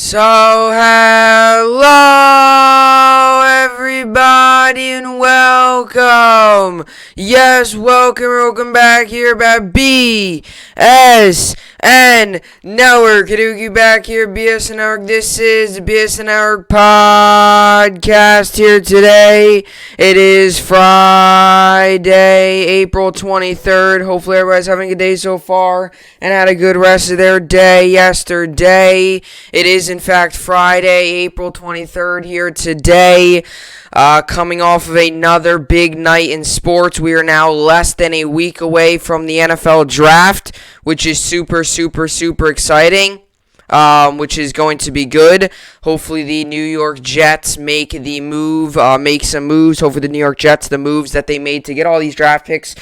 So, hello everybody and welcome. Yes, welcome back here at BSN Network. Kaduki back here, BSN Network. This is the BSN Network podcast here today. It is Friday, April 23rd. Hopefully everybody's having a good day so far and had a good rest of their day yesterday. It is in fact Friday, April 23rd here today. Coming off of another big night in sports. We are now less than a week away from the NFL draft, which is super exciting. Which is going to be good. Hopefully the New York Jets make some moves. Hopefully the New York Jets, the moves that they made to get all these draft picks,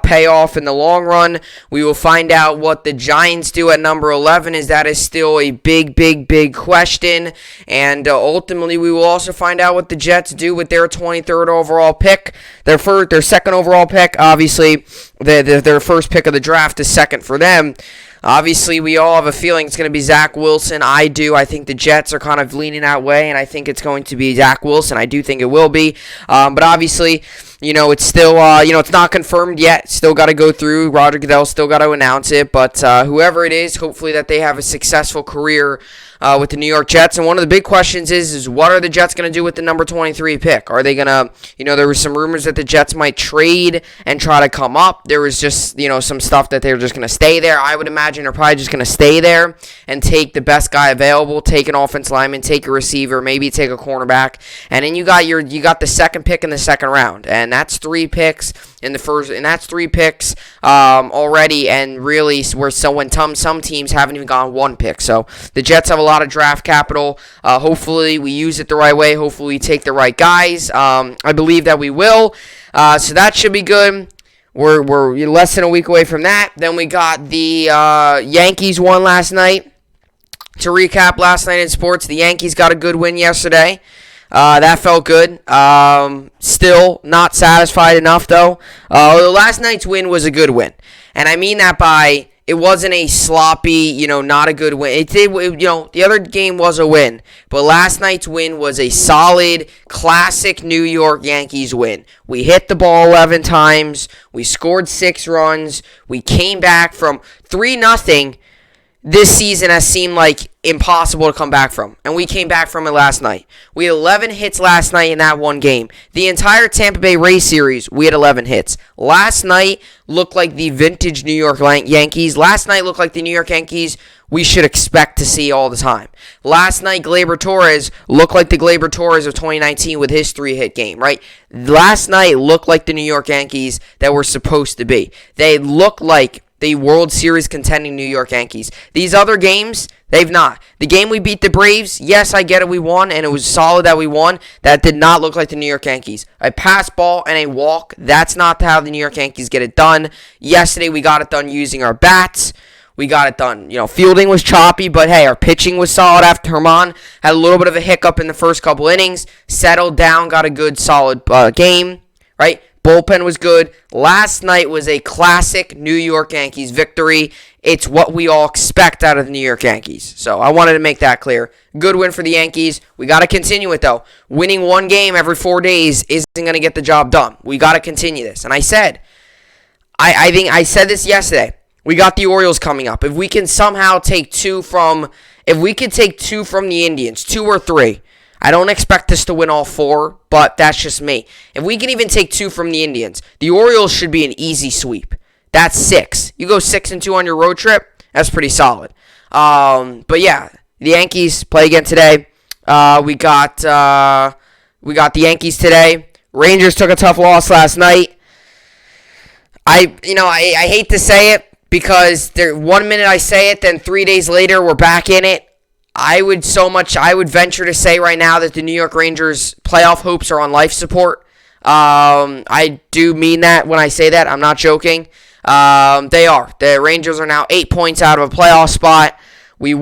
pay off in the long run. We will find out what the Giants do at number 11, as that is still a big question. And ultimately, we will also find out what the Jets do with their 23rd overall pick, their second overall pick. Obviously, their first pick of the draft is second for them. Obviously, we all have a feeling it's going to be Zach Wilson. I do. I think the Jets are kind of leaning that way, and I think it's going to be Zach Wilson. I do think it will be. But obviously, it's still, it's not confirmed yet. Still got to go through. Roger Goodell still got to announce it. But whoever it is, hopefully that they have a successful career with the New York Jets. And one of the big questions is what are the Jets going to do with the number 23 pick? Are they going to, there was some rumors that the Jets might trade and try to come up. There was just, some stuff that they were just going to stay there. I would imagine they're probably just going to stay there and take the best guy available, take an offensive lineman, take a receiver, maybe take a cornerback. And then you got the second pick in the second round. And that's three picks in the first, and that's three picks already, and really when some teams haven't even gone one pick. So the Jets have a lot of draft capital. Hopefully we use it the right way. Hopefully we take the right guys. I believe that we will. So that should be good. We're less than a week away from that. Then we got the Yankees won last night. To recap last night in sports, the Yankees got a good win yesterday. That felt good. Still not satisfied enough, though. Last night's win was a good win. And I mean that by it wasn't a sloppy, not a good win. The other game was a win. But last night's win was a solid, classic New York Yankees win. We hit the ball 11 times. We scored 6 runs. We came back from 3-0. This season has seemed like impossible to come back from, and we came back from it last night. We had 11 hits last night in that one game. The entire Tampa Bay Rays series, we had 11 hits. Last night looked like the vintage New York Yankees. Last night looked like the New York Yankees we should expect to see all the time. Last night, Gleyber Torres looked like the Gleyber Torres of 2019 with his 3-hit game, right? Last night looked like the New York Yankees that were supposed to be. They looked like the World Series contending New York Yankees. These other games, they've not. The game we beat the Braves, yes, I get it, we won, and it was solid that we won. That did not look like the New York Yankees. A pass ball and a walk, that's not how the New York Yankees get it done. Yesterday, we got it done using our bats. We got it done. Fielding was choppy, but hey, our pitching was solid after Herman had a little bit of a hiccup in the first couple innings. Settled down, got a good, solid game, right? Bullpen was good. Last night was a classic New York Yankees victory. It's what we all expect out of the New York Yankees. So I wanted to make that clear. Good win for the Yankees. We got to continue it, though. Winning one game every 4 days isn't going to get the job done. We got to continue this. And I said, I think I said this yesterday. We got the Orioles coming up. If we can somehow take two from the Indians, 2 or 3, I don't expect us to win all 4, but that's just me. If we can even take 2 from the Indians, the Orioles should be an easy sweep. That's 6. You go 6-2 on your road trip, that's pretty solid. But yeah, the Yankees play again today. We got the Yankees today. Rangers took a tough loss last night. I hate to say it because 1 minute I say it, then 3 days later we're back in it. I would venture to say right now that the New York Rangers playoff hopes are on life support. I do mean that when I say that. I'm not joking. They are. The Rangers are now 8 points out of a playoff spot. We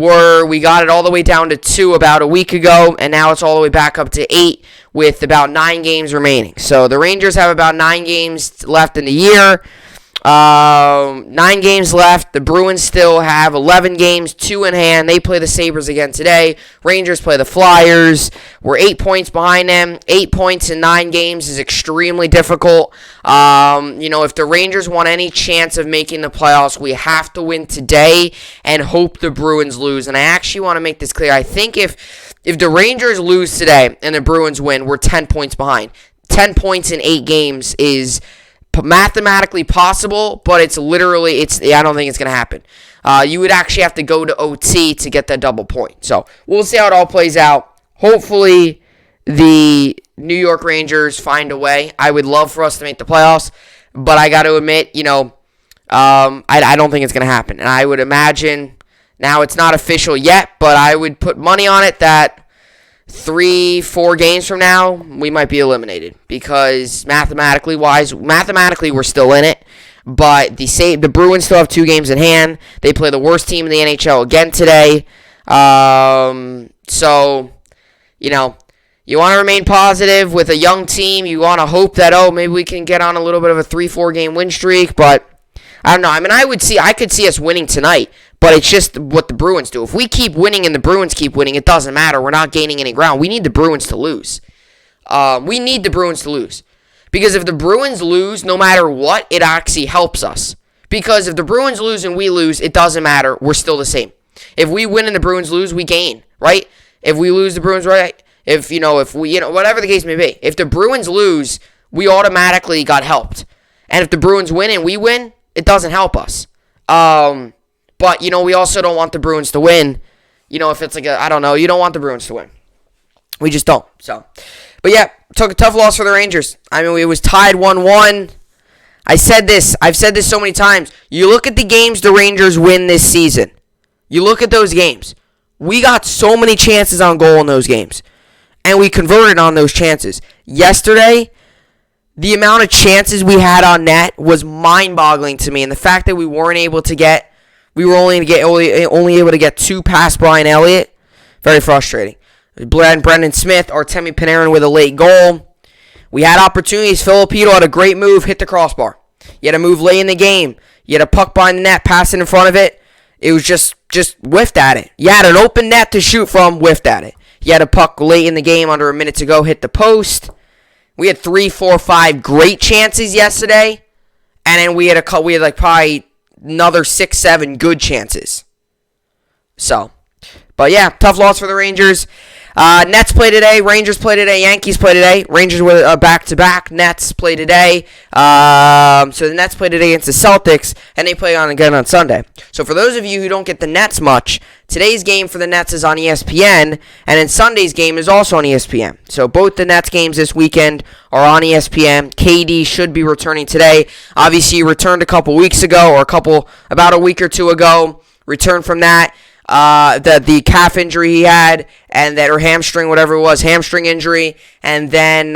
got it all the way down to 2 about a week ago, and now it's all the way back up to 8 with about 9 games remaining. So the Rangers have about 9 games left in the year. 9 games left. The Bruins still have 11 games, 2 in hand. They play the Sabres again today. Rangers play the Flyers. We're 8 points behind them. 8 points in 9 games is extremely difficult. If the Rangers want any chance of making the playoffs, we have to win today and hope the Bruins lose. And I actually want to make this clear. I think if the Rangers lose today and the Bruins win, we're 10 points behind. 10 points in 8 games is mathematically possible, but I don't think it's going to happen. You would actually have to go to OT to get that double point. So we'll see how it all plays out. Hopefully the New York Rangers find a way. I would love for us to make the playoffs, but I got to admit, I don't think it's going to happen. And I would imagine, now it's not official yet, but I would put money on it that 3-4 games from now, we might be eliminated, because mathematically we're still in it, but the Bruins still have 2 games in hand. They play the worst team in the NHL again today. So, you want to remain positive with a young team. You want to hope that, maybe we can get on a little bit of a 3-4 game win streak, but I don't know. I mean, I could see us winning tonight, but it's just what the Bruins do. If we keep winning and the Bruins keep winning, it doesn't matter. We're not gaining any ground. We need the Bruins to lose. Because if the Bruins lose, no matter what, it actually helps us. Because if the Bruins lose and we lose, it doesn't matter. We're still the same. If we win and the Bruins lose, we gain, right? If we lose, the Bruins, right? If we, whatever the case may be. If the Bruins lose, we automatically got helped. And if the Bruins win and we win, it doesn't help us. But, we also don't want the Bruins to win. If it's like you don't want the Bruins to win. We just don't. So, but yeah, took a tough loss for the Rangers. I mean, it was tied 1-1. I've said this so many times. You look at the games the Rangers win this season. You look at those games. We got so many chances on goal in those games. And we converted on those chances. Yesterday, the amount of chances we had on net was mind-boggling to me. And the fact that we were only able to get 2 past Brian Elliott, very frustrating. Brendan Smith, Artemi Panarin with a late goal. We had opportunities. Filipino had a great move, hit the crossbar. You had a move late in the game. You had a puck behind the net, passing in front of it. It was just whiffed at it. You had an open net to shoot from, whiffed at it. You had a puck late in the game, under a minute to go, hit the post. We had 3, 4, 5 great chances yesterday, and then we had probably another 6, 7 good chances. So, but yeah, tough loss for the Rangers. Nets play today. Rangers play today. Yankees play today. Rangers with a back-to-back. Nets play today. So the Nets play today against the Celtics, and they play again on Sunday. So for those of you who don't get the Nets much, today's game for the Nets is on ESPN, and then Sunday's game is also on ESPN. So both the Nets games this weekend are on ESPN. KD should be returning today. Obviously, he returned a couple weeks ago, about a week or two ago. Returned from that. The calf injury he had, or hamstring, whatever it was, hamstring injury, and then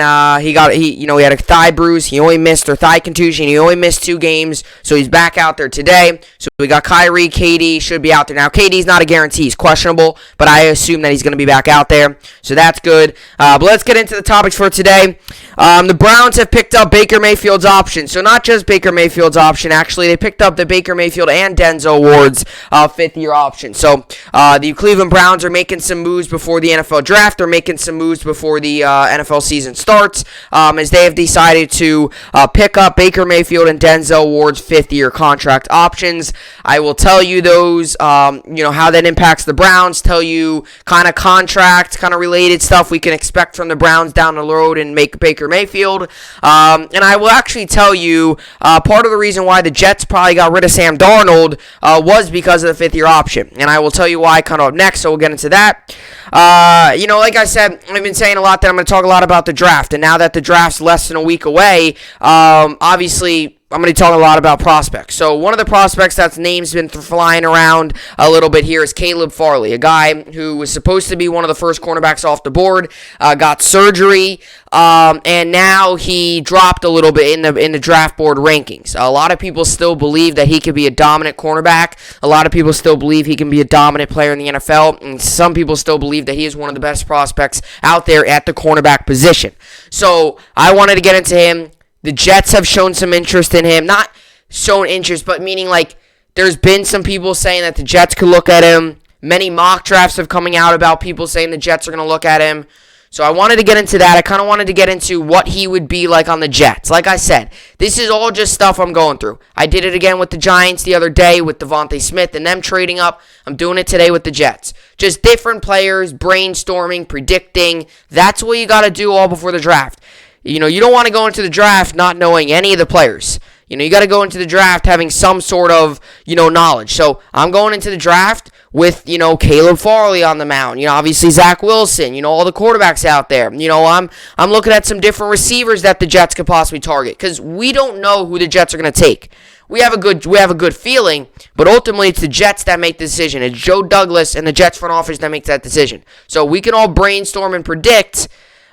he had a thigh bruise. He only missed, or thigh contusion. He only missed 2 games, so he's back out there today. So we got Kyrie, KD should be out there now. KD's not a guarantee; he's questionable, but I assume that he's going to be back out there, so that's good. But let's get into the topics for today. The Browns have picked up Baker Mayfield's option, so not just Baker Mayfield's option. Actually, they picked up the Baker Mayfield and Denzel Ward's 5th-year option. So the Cleveland Browns are making some moves before the NFL draft. They're making some moves before the NFL season starts, as they have decided to pick up Baker Mayfield and Denzel Ward's 5th-year contract options. I will tell you those, how that impacts the Browns, tell you kind of contract, kind of related stuff we can expect from the Browns down the road and make Baker Mayfield. And I will actually tell you part of the reason why the Jets probably got rid of Sam Darnold was because of the 5th-year option. And I will tell you why kind of up next, so we'll get into that. Like I said, I've been saying a lot that I'm going to talk a lot about the draft. And now that the draft's less than a week away, obviously I'm going to talk a lot about prospects. So one of the prospects that's name's been flying around a little bit here is Caleb Farley, a guy who was supposed to be one of the first cornerbacks off the board, got surgery, and now he dropped a little bit in the draft board rankings. A lot of people still believe that he could be a dominant cornerback. A lot of people still believe he can be a dominant player in the NFL, and some people still believe that he is one of the best prospects out there at the cornerback position. So I wanted to get into him. The Jets have shown some interest in him. Not shown interest, but meaning like there's been some people saying that the Jets could look at him. Many mock drafts have coming out about people saying the Jets are going to look at him. So I wanted to get into that. I kind of wanted to get into what he would be like on the Jets. Like I said, this is all just stuff I'm going through. I did it again with the Giants the other day with Devontae Smith and them trading up. I'm doing it today with the Jets. Just different players, brainstorming, predicting. That's what you got to do all before the draft. You don't want to go into the draft not knowing any of the players. You got to go into the draft having some sort of, knowledge. So I'm going into the draft with, Caleb Farley on the mound. Obviously Zach Wilson, all the quarterbacks out there. I'm looking at some different receivers that the Jets could possibly target because we don't know who the Jets are going to take. We have a good feeling, but ultimately it's the Jets that make the decision. It's Joe Douglas and the Jets front office that makes that decision. So we can all brainstorm and predict.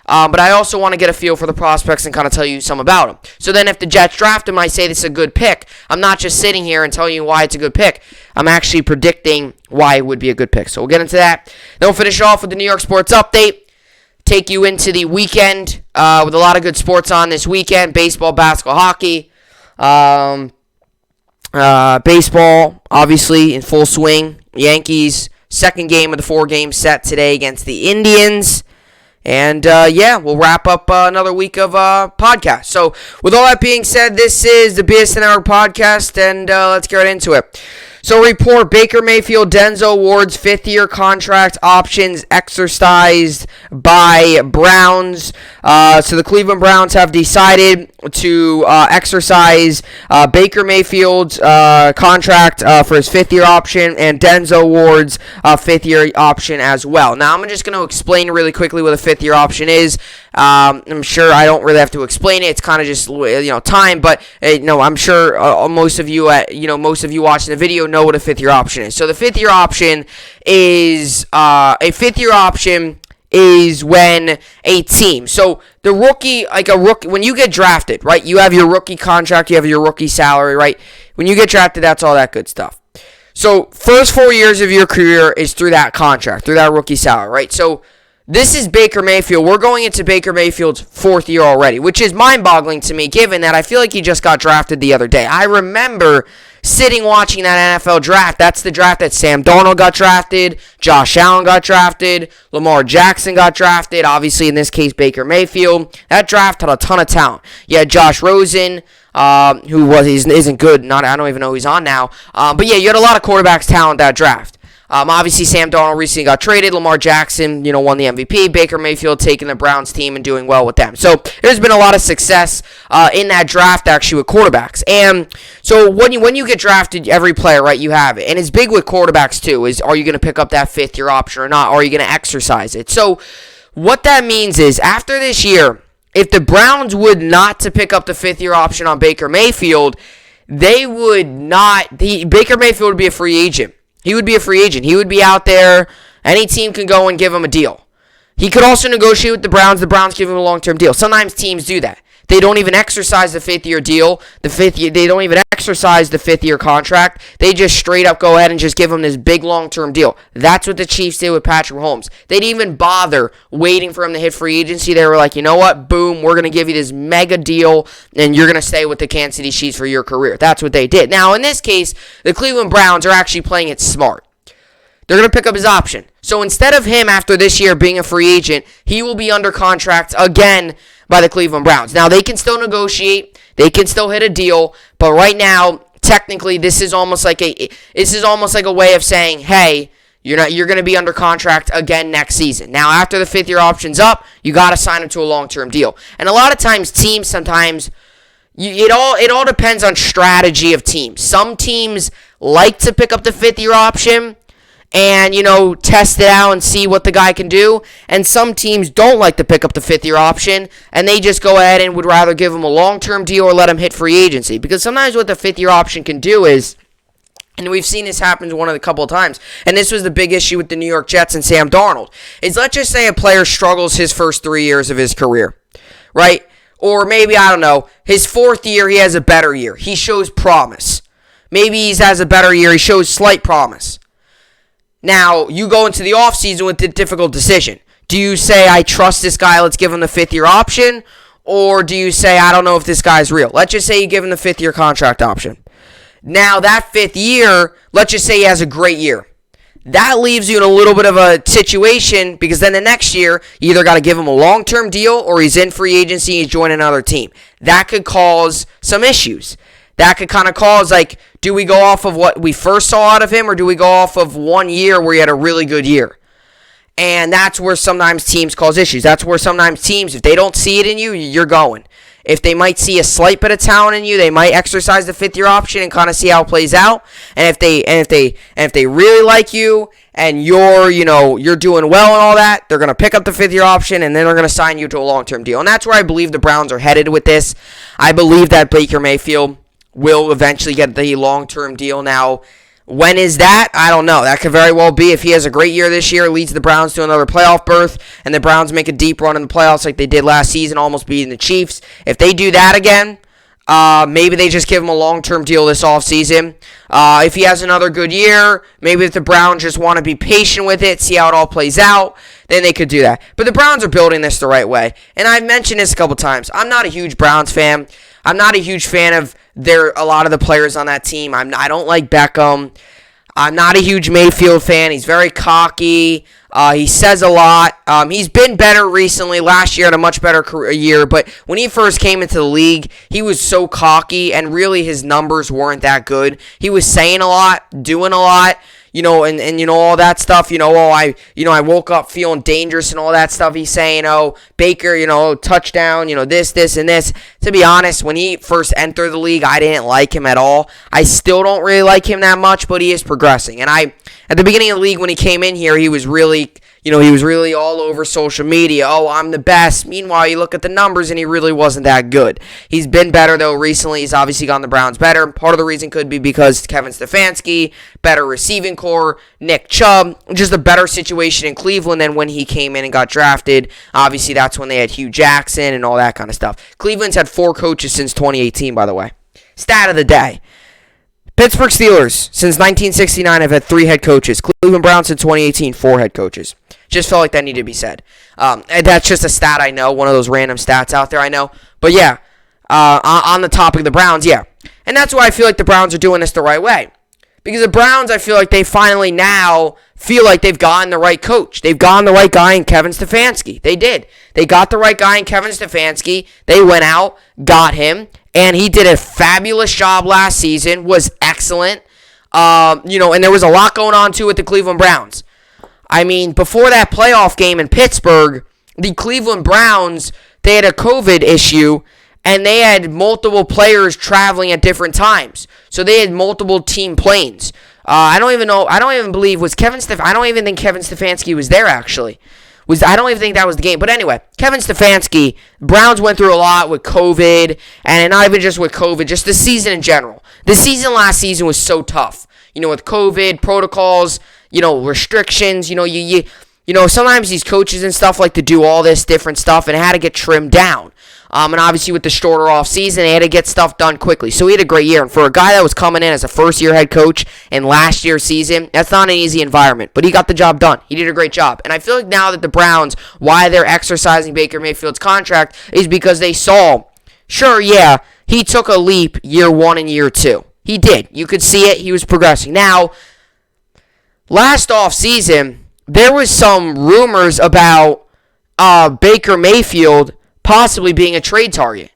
But I also want to get a feel for the prospects and kind of tell you some about them. So then if the Jets draft him, I say this is a good pick. I'm not just sitting here and telling you why it's a good pick. I'm actually predicting why it would be a good pick. So we'll get into that. Then we'll finish off with the New York Sports Update. Take you into the weekend with a lot of good sports on this weekend. Baseball, basketball, hockey. Baseball, obviously, in full swing. Yankees, second game of the 4-game set today against the Indians. And, we'll wrap up another week of podcast. So, with all that being said, this is the BSN podcast, and let's get right into it. So, report, Baker Mayfield, Denzel Ward's 5th-year contract options exercised by Browns. So, the Cleveland Browns have decided to exercise Baker Mayfield's contract for his 5th-year option and Denzel Ward's 5th-year option as well. Now, I'm just going to explain really quickly what a 5th-year option is. I'm sure I don't really have to explain it. It's kind of just time, but I'm sure most of you watching the video know what a 5th-year option is. So the 5th-year option is when a team. So the rookie, when you get drafted, right? You have your rookie contract, you have your rookie salary, right? When you get drafted, that's all that good stuff. So first 4 years of your career is through that contract, through that rookie salary, right? So this is Baker Mayfield. We're going into Baker Mayfield's 4th year already, which is mind-boggling to me, given that I feel like he just got drafted the other day. I remember sitting watching that NFL draft. That's the draft that Sam Darnold got drafted, Josh Allen got drafted, Lamar Jackson got drafted, obviously in this case Baker Mayfield. That draft had a ton of talent. You had Josh Rosen, who isn't good. I don't even know who he's on now. But yeah, you had a lot of quarterbacks talent that draft. Obviously, Sam Darnold recently got traded. Lamar Jackson, won the MVP. Baker Mayfield taking the Browns team and doing well with them. So there's been a lot of success in that draft, actually, with quarterbacks. And so when you get drafted, every player, right, you have it. And it's big with quarterbacks, too, is are you going to pick up that 5th-year option or not? Or are you going to exercise it? So what that means is after this year, if the Browns would not to pick up the 5th-year option on Baker Mayfield, they would not. Baker Mayfield would be a free agent. He would be a free agent. He would be out there. Any team can go and give him a deal. He could also negotiate with the Browns. The Browns give him a long-term deal. Sometimes teams do that. They don't even exercise the 5th-year deal. They don't even exercise the 5th-year contract. They just straight up go ahead and just give him this big long-term deal. That's what the Chiefs did with Patrick Mahomes. They didn't even bother waiting for him to hit free agency. They were like, you know what? Boom, we're going to give you this mega deal, and you're going to stay with the Kansas City Chiefs for your career. That's what they did. Now, in this case, the Cleveland Browns are actually playing it smart. They're going to pick up his option. So instead of him, after this year, being a free agent, he will be under contract again by the Cleveland Browns. Now, they can still negotiate. They can still hit a deal. But right now, technically, this is almost like a way of saying, hey, you're going to be under contract again next season. Now, after the 5th-year option's up, you got to sign him to a long-term deal. And a lot of times, teams it all depends on strategy of teams. Some teams like to pick up the 5th-year option and, test it out and see what the guy can do. And some teams don't like to pick up the 5th-year option, and they just go ahead and would rather give him a long-term deal or let him hit free agency. Because sometimes what the 5th-year option can do is, and we've seen this happen a couple of times, and this was the big issue with the New York Jets and Sam Darnold, is let's just say a player struggles his first 3 years of his career, right? Or maybe, I don't know, his 4th year he has a better year. He shows promise. Maybe he has a better year. He shows slight promise. Now, you go into the offseason with the difficult decision. Do you say, I trust this guy, let's give him the 5th-year option? Or do you say, I don't know if this guy's real? Let's just say you give him the 5th-year contract option. Now, that 5th year, let's just say he has a great year. That leaves you in a little bit of a situation because then the next year, you either got to give him a long-term deal or he's in free agency and he's joining another team. That could cause some issues. That could kind of cause, do we go off of what we first saw out of him or do we go off of 1 year where he had a really good year? And that's where sometimes teams cause issues. That's where sometimes teams, if they don't see it in you, you're going. If they might see a slight bit of talent in you, they might exercise the 5th year option and kind of see how it plays out. And if they really like you and you're doing well and all that, they're going to pick up the 5th year option and then they're going to sign you to a long-term deal. And that's where I believe the Browns are headed with this. I believe that Baker Mayfield will eventually get the long-term deal. Now, when is that? I don't know. That could very well be if he has a great year this year, leads the Browns to another playoff berth, and the Browns make a deep run in the playoffs like they did last season, almost beating the Chiefs. If they do that again, maybe they just give him a long-term deal this offseason. If he has another good year, maybe if the Browns just want to be patient with it, see how it all plays out, then they could do that. But the Browns are building this the right way. And I've mentioned this a couple times. I'm not a huge Browns fan. I'm not a huge fan of a lot of the players on that team. I don't like Beckham. I'm not a huge Mayfield fan. He's very cocky. He says a lot. He's been better recently. Last year had a much better year, but when he first came into the league, he was so cocky, and really his numbers weren't that good. He was saying a lot, doing a lot. And all that stuff, I woke up feeling dangerous and all that stuff. He's saying, Baker, touchdown, this, and this. To be honest, when he first entered the league, I didn't like him at all. I still don't really like him that much, but he is progressing. And at the beginning of the league, when he came in here, he was really all over social media. Oh, I'm the best. Meanwhile, you look at the numbers, and he really wasn't that good. He's been better, though, recently. He's obviously gotten the Browns better. Part of the reason could be because Kevin Stefanski, better receiving core, Nick Chubb, just a better situation in Cleveland than when he came in and got drafted. Obviously, that's when they had Hugh Jackson and all that kind of stuff. Cleveland's had 4 coaches since 2018, by the way. Stat of the day. Pittsburgh Steelers, since 1969, have had 3 head coaches. Cleveland Browns since 2018, 4 head coaches. Just felt like that needed to be said. And that's just a stat I know, one of those random stats out there I know. But yeah, on the topic of the Browns, yeah. And that's why I feel like the Browns are doing this the right way. Because the Browns, I feel like they finally now feel like they've gotten the right coach. They've gotten the right guy in Kevin Stefanski. They did. They got the right guy in Kevin Stefanski. They went out, got him, and he did a fabulous job last season, was excellent. And there was a lot going on, too, with the Cleveland Browns. I mean, before that playoff game in Pittsburgh, the Cleveland Browns, they had a COVID issue, and they had multiple players traveling at different times. So they had multiple team planes. I don't even think Kevin Stefanski was there, actually. I don't even think that was the game. But anyway, Kevin Stefanski, Browns went through a lot with COVID, and not even just with COVID, just the season in general. The season last season was so tough. With COVID, protocols, restrictions, sometimes these coaches and stuff like to do all this different stuff, and it had to get trimmed down. And obviously with the shorter off season, they had to get stuff done quickly. So he had a great year. And for a guy that was coming in as a first-year head coach in last year's season, that's not an easy environment. But he got the job done. He did a great job. And I feel like now that the Browns, why they're exercising Baker Mayfield's contract is because they saw, sure, yeah, he took a leap year 1 and year 2. He did. You could see it. He was progressing. Now, last offseason, there was some rumors about Baker Mayfield possibly being a trade target.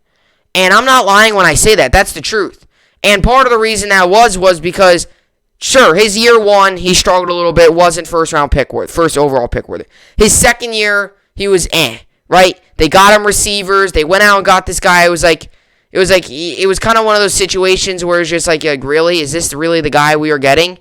And I'm not lying when I say that. That's the truth. And part of the reason that was because, sure, his year 1, he struggled a little bit, wasn't first overall pick worthy. His second year, he was right? They got him receivers. They went out and got this guy. It was kind of one of those situations where it's just like, really? Is this really the guy we are getting?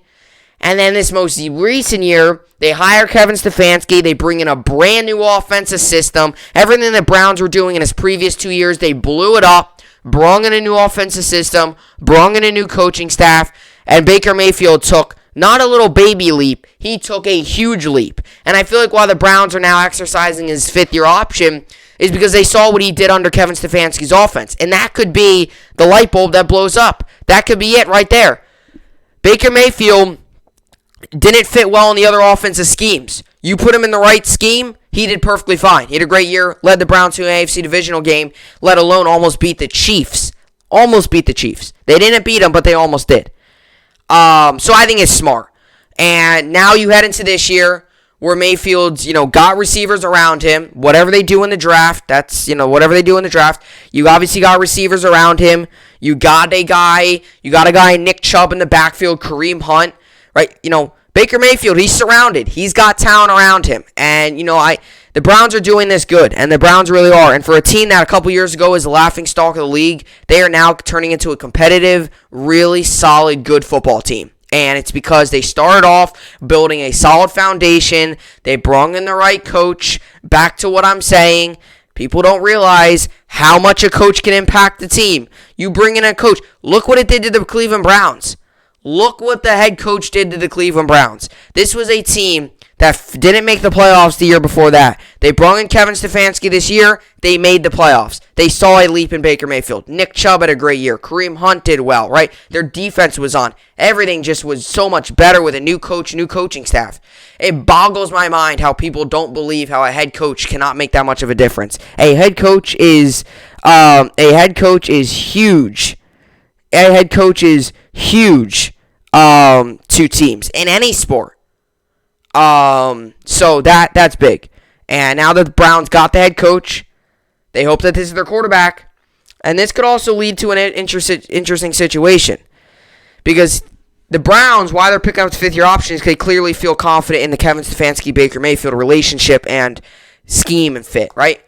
And then this most recent year, they hire Kevin Stefanski. They bring in a brand new offensive system. Everything the Browns were doing in his previous 2 years, they blew it up, brought in a new offensive system, brought in a new coaching staff, and Baker Mayfield took not a little baby leap. He took a huge leap. And I feel like why the Browns are now exercising his 5th-year option is because they saw what he did under Kevin Stefanski's offense. And that could be the light bulb that blows up. That could be it right there. Baker Mayfield didn't fit well in the other offensive schemes. You put him in the right scheme, he did perfectly fine. He had a great year, led the Browns to an AFC divisional game, let alone almost beat the Chiefs. almost beat the Chiefs. They didn't beat them, but they almost did. So I think it's smart. And now you head into this year where Mayfield's, got receivers around him. Whatever they do in the draft, whatever they do in the draft, you obviously got receivers around him. You got a guy, Nick Chubb in the backfield, Kareem Hunt, right? Baker Mayfield, he's surrounded. He's got talent around him. And, the Browns are doing this good, and the Browns really are. And for a team that a couple years ago was the laughingstock of the league, they are now turning into a competitive, really solid, good football team. And it's because they started off building a solid foundation. They brought in the right coach. Back to what I'm saying, people don't realize how much a coach can impact the team. You bring in a coach. Look what it did to the Cleveland Browns. Look what the head coach did to the Cleveland Browns. This was a team that didn't make the playoffs the year before that. They brought in Kevin Stefanski this year. They made the playoffs. They saw a leap in Baker Mayfield. Nick Chubb had a great year. Kareem Hunt did well, right? Their defense was on. Everything just was so much better with a new coach, new coaching staff. It boggles my mind how people don't believe how a head coach cannot make that much of a difference. A head coach is huge. A head coach is huge to teams in any sport. So that's big. And now that the Browns got the head coach, they hope that this is their quarterback. And this could also lead to an interesting situation. Because the Browns, why they're picking up the fifth-year option, is they clearly feel confident in the Kevin Stefanski-Baker Mayfield relationship and scheme and fit, right?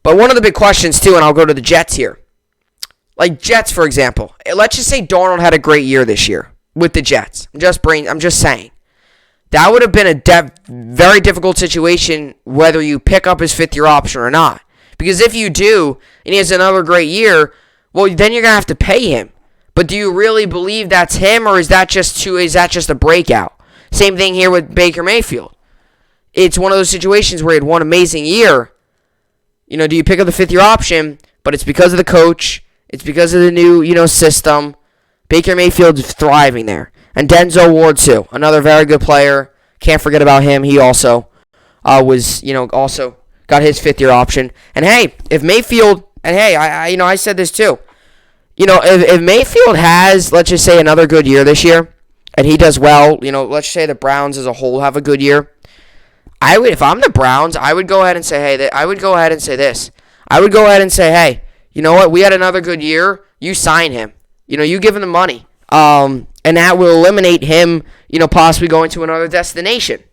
But one of the big questions, too, and I'll go to the Jets here. Like Jets, for example. Let's just say Darnold had a great year this year with the Jets. I'm just saying. That would have been a very difficult situation whether you pick up his fifth-year option or not. Because if you do, and he has another great year, well, then you're going to have to pay him. But do you really believe that's him, or is that just a breakout? Same thing here with Baker Mayfield. It's one of those situations where he had one amazing year. Do you pick up the fifth-year option, but it's because of the coach, it's because of the new, system. Baker Mayfield's thriving there. And Denzel Ward, too. Another very good player. Can't forget about him. He also also got his fifth-year option. And, hey, if Mayfield, and, hey, I said this, too. If Mayfield has, let's just say, another good year this year, and he does well, let's say the Browns as a whole have a good year, if I'm the Browns, I would go ahead and say, hey, I would go ahead and say this. I would go ahead and say, hey, you know what? We had another good year. You sign him. You give him the money. And that will eliminate him, possibly going to another destination.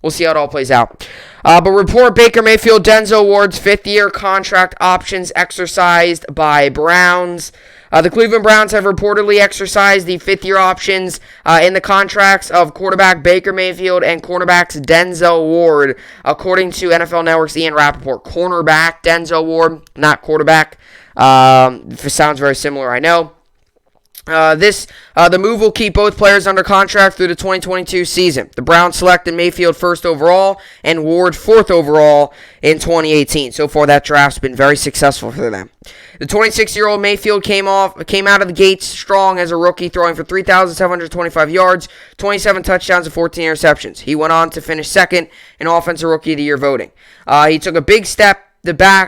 We'll see how it all plays out. But report Baker Mayfield, Denzel Ward's fifth-year contract options exercised by Browns. The Cleveland Browns have reportedly exercised the fifth-year options in the contracts of quarterback Baker Mayfield and cornerbacks Denzel Ward, according to NFL Network's Ian Rappaport. Cornerback Denzel Ward, not quarterback. Sounds very similar, I know. The move will keep both players under contract through the 2022 season. The Browns selected Mayfield first overall and Ward fourth overall in 2018. So far, that draft's been very successful for them. The 26-year-old Mayfield came out of the gates strong as a rookie, throwing for 3,725 yards, 27 touchdowns, and 14 interceptions. He went on to finish second in Offensive Rookie of the Year voting. He took a big step.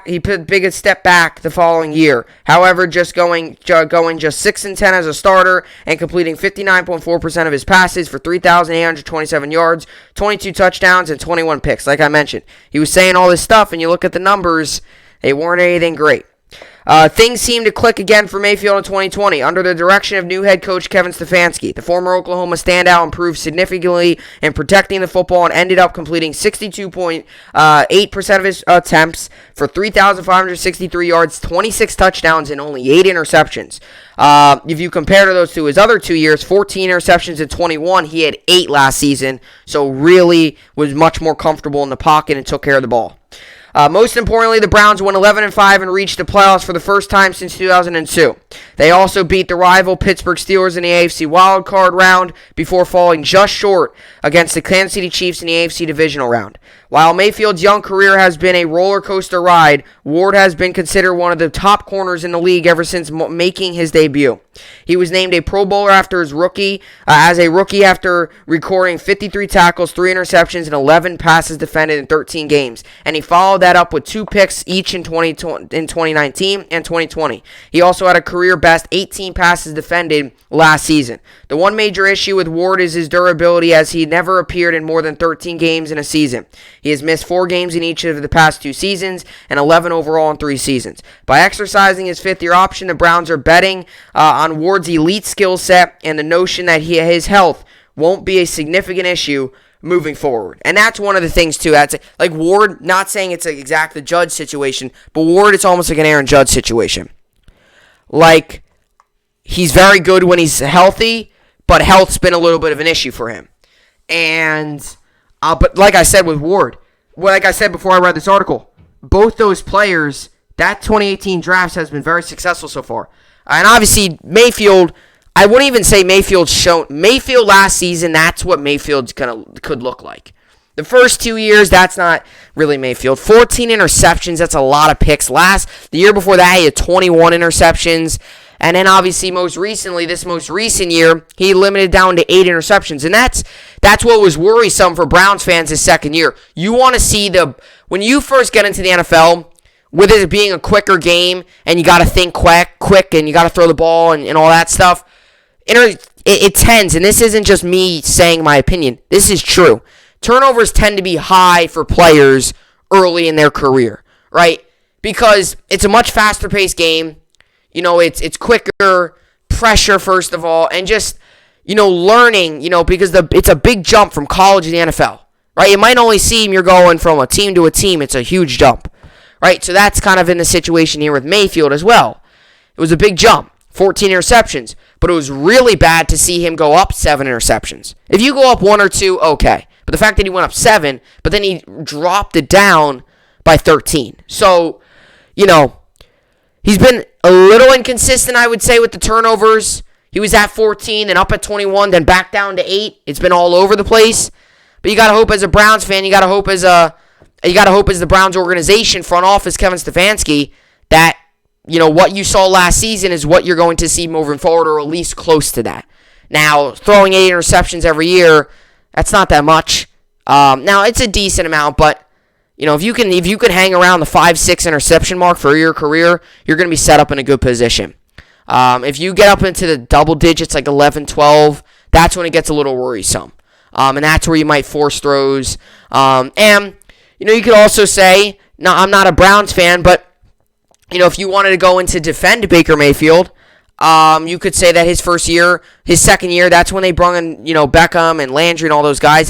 He put a big step back the following year. However, just going just 6-10 as a starter and completing 59.4% of his passes for 3,827 yards, 22 touchdowns, and 21 picks. Like I mentioned, he was saying all this stuff, and you look at the numbers, they weren't anything great. Things seemed to click again for Mayfield in 2020 under the direction of new head coach Kevin Stefanski. The former Oklahoma standout improved significantly in protecting the football and ended up completing 62.8% of his attempts for 3,563 yards, 26 touchdowns, and only 8 interceptions. If you compare to those to his other 2 years, 14 interceptions in 21, he had 8 last season, so really was much more comfortable in the pocket and took care of the ball. Most importantly, the Browns won 11-5 and reached the playoffs for the first time since 2002. They also beat the rival Pittsburgh Steelers in the AFC wildcard round before falling just short against the Kansas City Chiefs in the AFC divisional round. While Mayfield's young career has been a roller coaster ride, Ward has been considered one of the top corners in the league ever since making his debut. He was named a Pro Bowler after his rookie, as a rookie after recording 53 tackles, 3 interceptions, and 11 passes defended in 13 games. And he followed that up with 2 picks each in 2019 and 2020. He also had a career best 18 passes defended last season. The one major issue with Ward is his durability, as he never appeared in more than 13 games in a season. He has missed 4 games in each of the past 2 seasons and 11 overall in 3 seasons. By exercising his fifth-year option, the Browns are betting on Ward's elite skill set and the notion that his health won't be a significant issue moving forward. And that's one of the things, too. That's like Ward, not saying it's an exact the Judge situation, but Ward, it's almost like an Aaron Judge situation. Like, he's very good when he's healthy, but health's been a little bit of an issue for him. And, but like I said with Ward, like I said before I read this article, both those players, that 2018 draft has been very successful so far. And obviously, Mayfield, I wouldn't even say Mayfield last season, that's what Mayfield's could look like. The first 2 years, that's not really Mayfield. 14 interceptions, that's a lot of picks. The year before that, he had 21 interceptions. And then obviously this most recent year, he limited down to 8 interceptions. And that's what was worrisome for Browns fans his second year. You want to see when you first get into the NFL, with it being a quicker game, and you got to think quick, and you got to throw the ball and all that stuff, it tends, and this isn't just me saying my opinion, this is true. Turnovers tend to be high for players early in their career, right? Because it's a much faster paced game. It's quicker, pressure first of all, and just, learning, because it's a big jump from college to the NFL, right? It might only seem you're going from a team to a team. It's a huge jump, right? So that's kind of in the situation here with Mayfield as well. It was a big jump, 14 interceptions, but it was really bad to see him go up 7 interceptions. If you go up 1 or 2, okay. But the fact that he went up 7, but then he dropped it down by 13. So, he's been a little inconsistent, I would say, with the turnovers. He was at 14, then up at 21, then back down to 8. It's been all over the place. But you got to hope as a Browns fan, you got to hope as the Browns organization, front office, Kevin Stefanski, that, what you saw last season is what you're going to see moving forward, or at least close to that. Now, throwing 8 interceptions every year, that's not that much. Now, it's a decent amount, but if you can hang around the 5-6 interception mark for your career, you're going to be set up in a good position. If you get up into the double digits, like 11, 12, that's when it gets a little worrisome. And that's where you might force throws. And, you could also say, no, I'm not a Browns fan, but, if you wanted to go in to defend Baker Mayfield, you could say that his second year, that's when they brought in, Beckham and Landry and all those guys.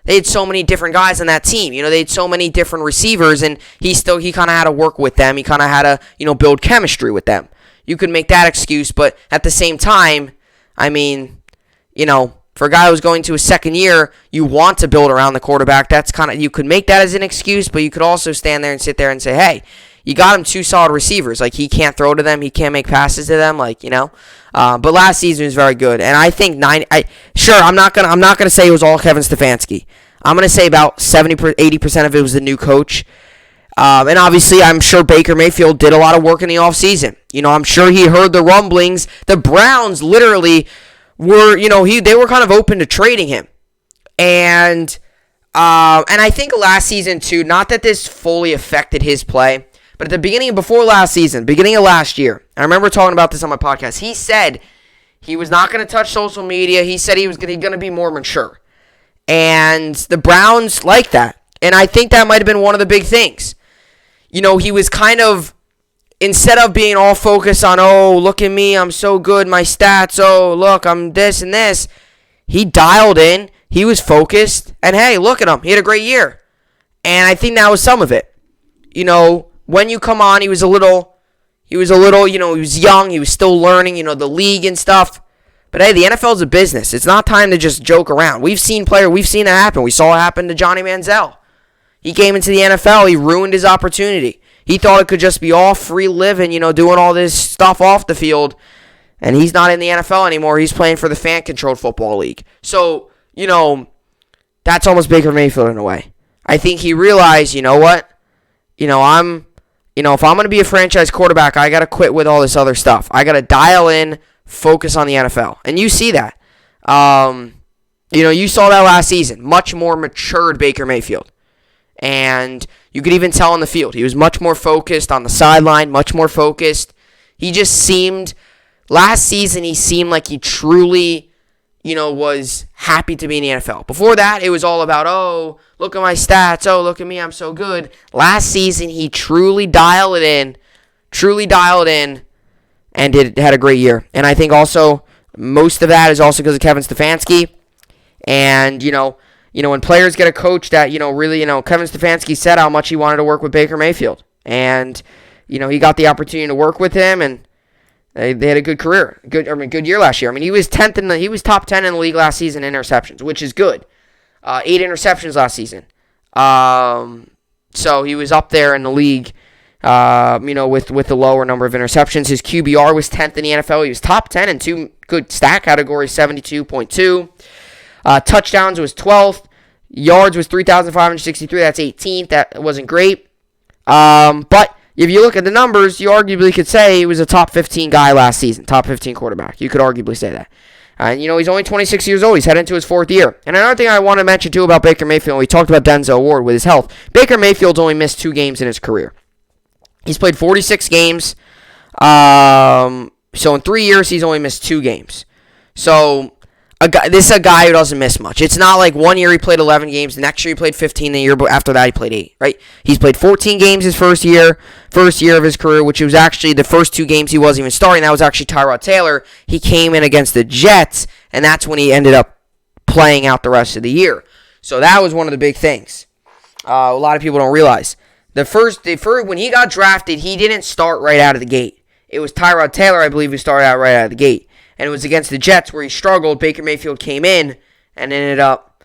They had so many different guys on that team. They had so many different receivers, and he kind of had to work with them. He kind of had to, build chemistry with them. You could make that excuse, but at the same time, I mean, for a guy who's going to his second year, you want to build around the quarterback. That's you could make that as an excuse, but you could also stand there and sit there and say, hey, you got him 2 solid receivers. Like, he can't throw to them. He can't make passes to them. But last season was very good. And I think I'm not gonna say it was all Kevin Stefanski. I'm gonna say about 70-80% of it was the new coach. And obviously, I'm sure Baker Mayfield did a lot of work in the offseason. I'm sure he heard the rumblings. The Browns literally were, they were kind of open to trading him. And I think last season too, not that this fully affected his play, but at the beginning of last year, I remember talking about this on my podcast, he said he was not going to touch social media. He said he was going to be more mature. And the Browns like that. And I think that might have been one of the big things. He was kind of, instead of being all focused on, oh, look at me, I'm so good, my stats, oh, look, I'm this and this, he dialed in, he was focused, and hey, look at him, he had a great year. And I think that was some of it. When you come on, he was young, he was still learning, the league and stuff. But hey, the NFL's a business. It's not time to just joke around. We've seen that happen. We saw it happen to Johnny Manziel. He came into the NFL, he ruined his opportunity. He thought it could just be all free living, doing all this stuff off the field. And he's not in the NFL anymore. He's playing for the fan-controlled football league. So, that's almost Baker Mayfield in a way. I think he realized, you know what? If I'm going to be a franchise quarterback, I got to quit with all this other stuff. I got to dial in, focus on the NFL. And you see that. You saw that last season. Much more matured Baker Mayfield. And you could even tell on the field. He was much more focused on the sideline, much more focused. He just seemed, last season, he seemed like he truly, was happy to be in the NFL. Before that, it was all about, oh, look at my stats. Oh, look at me, I'm so good. Last season, he truly dialed it in, and had a great year. And I think also, most of that is also because of Kevin Stefanski. And, when players get a coach that, Kevin Stefanski said how much he wanted to work with Baker Mayfield. And, he got the opportunity to work with him, and they had a good career. Good year last year. He was top 10 in the league last season in interceptions, which is good. 8 interceptions last season. So he was up there in the league, with the lower number of interceptions. His QBR was 10th in the NFL. He was top 10 in 2 good stat categories, 72.2. Touchdowns was 12th. Yards was 3,563. That's 18th. That wasn't great. But if you look at the numbers, you arguably could say he was a top 15 guy last season. Top 15 quarterback. You could arguably say that. And, he's only 26 years old. He's heading into his 4th year. And another thing I want to mention, too, about Baker Mayfield, we talked about Denzel Ward with his health. Baker Mayfield's only missed 2 games in his career. He's played 46 games. So in 3 years, he's only missed 2 games. So this is a guy who doesn't miss much. It's not like 1 year he played 11 games, the next year he played 15, the year after that he played 8, right? He's played 14 games his first year of his career, which was actually the first 2 games he wasn't even starting. That was actually Tyrod Taylor. He came in against the Jets, and that's when he ended up playing out the rest of the year. So that was one of the big things. A lot of people don't realize. When he got drafted, he didn't start right out of the gate. It was Tyrod Taylor, I believe, who started out right out of the gate. And it was against the Jets where he struggled. Baker Mayfield came in and ended up,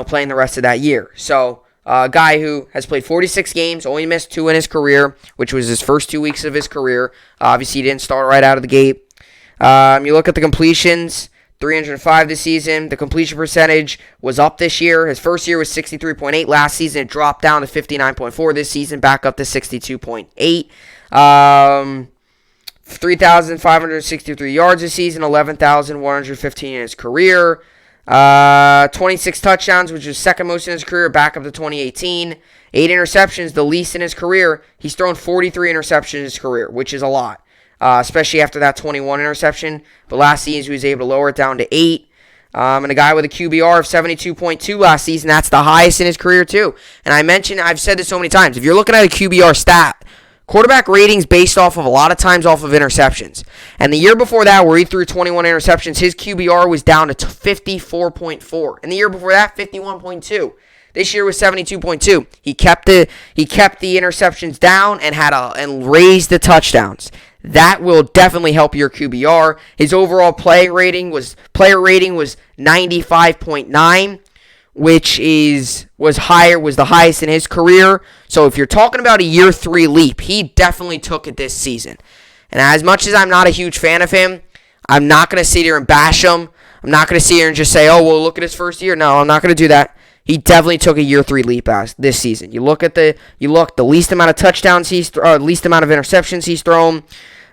playing the rest of that year. So a guy who has played 46 games, only missed 2 in his career, which was his first 2 weeks of his career. Obviously, he didn't start right out of the gate. You look at the completions, 305 this season. The completion percentage was up this year. His first year was 63.8. Last season, it dropped down to 59.4. This season, back up to 62.8. 3,563 yards this season, 11,115 in his career. 26 touchdowns, which was second most in his career, back up to 2018. 8 interceptions, the least in his career. He's thrown 43 interceptions in his career, which is a lot, especially after that 21 interception. But last season, he was able to lower it down to 8. And a guy with a QBR of 72.2 last season, that's the highest in his career too. And I've said this so many times, if you're looking at a QBR stat, quarterback ratings based off of a lot of times off of interceptions. And the year before that, where he threw 21 interceptions, his QBR was down to 54.4. And the year before that, 51.2. This year was 72.2. He kept the interceptions down and raised the touchdowns. That will definitely help your QBR. His overall player rating was 95.9. Which was the highest in his career. So if you're talking about a year 3 leap, he definitely took it this season. And as much as I'm not a huge fan of him, I'm not going to sit here and bash him. I'm not going to sit here and just say, oh, well, look at his first year. No, I'm not going to do that. He definitely took a year 3 leap this season. You look the least amount of touchdowns least amount of interceptions he's thrown.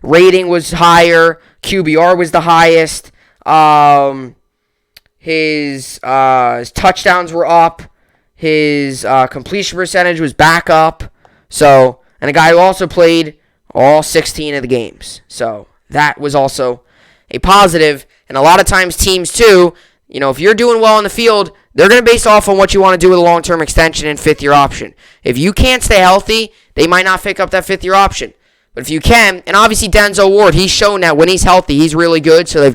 Rating was higher. QBR was the highest. His touchdowns were up. His completion percentage was back up. So, and a guy who also played all 16 of the games. So that was also a positive. And a lot of times teams too, if you're doing well on the field, they're going to base off on what you want to do with a long-term extension and 5th-year option. If you can't stay healthy, they might not pick up that 5th-year option. But if you can, and obviously Denzel Ward, he's shown that when he's healthy, he's really good. So